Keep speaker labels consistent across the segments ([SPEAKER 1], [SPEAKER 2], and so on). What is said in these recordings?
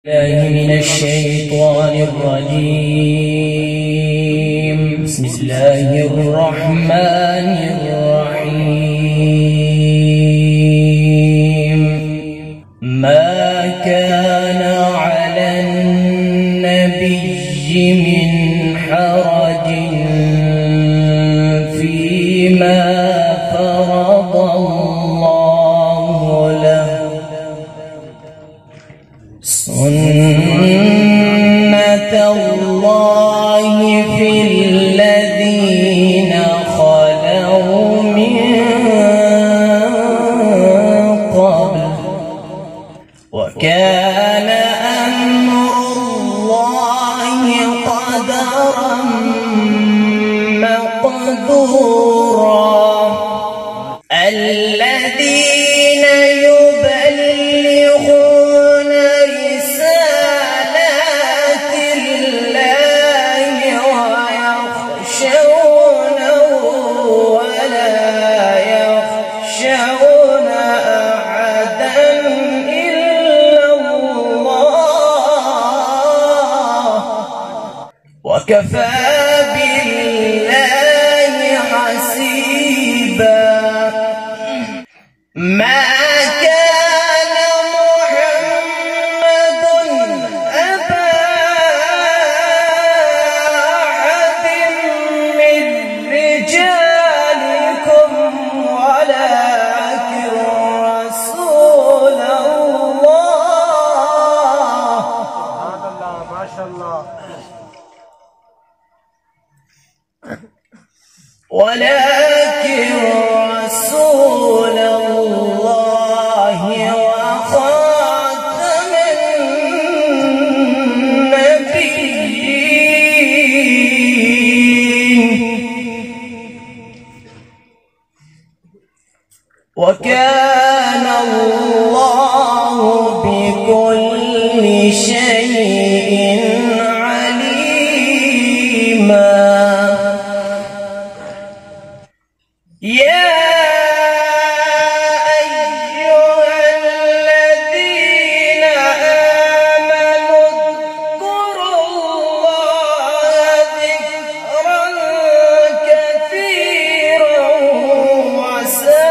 [SPEAKER 1] الله من الشيطان الرجيم. بسم الله الرحمن الرحيم. ما كان على النبي من حرج فيما فرض الله له، سنة الله في الذين خلوا من قبل، وكان أمر الله قدرا مقدورا. الذين يبلغون رسالات الله ويخشونه ولا يخشون أحدا إلا الله، وكفى بالله حسيبا. ما كان محمد أبا أحد من رجالكم ولكن رسول الله. ما شاء الله. ولكن رسول الله وخاتم النبيين، وكان الله بكل شيء عليما. يا أيها الذين آمنوا اذكروا الله ذكرا كثيرا وسبحوه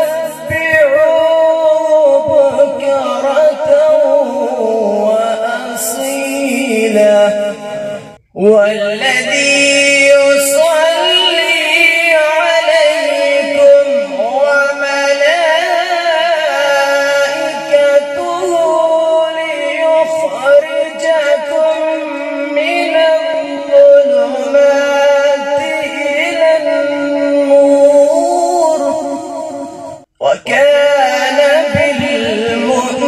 [SPEAKER 1] بكرة وأصيلا. والذي وكان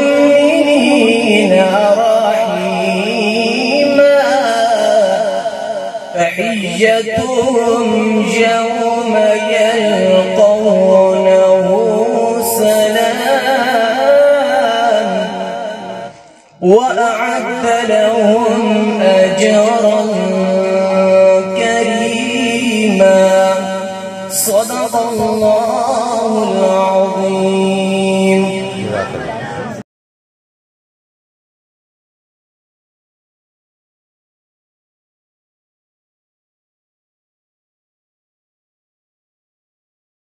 [SPEAKER 1] بالمؤمنين رحيما. فحجتهم يوم يلقونه سلام، وأعد لهم أجرا كريما. صدق الله.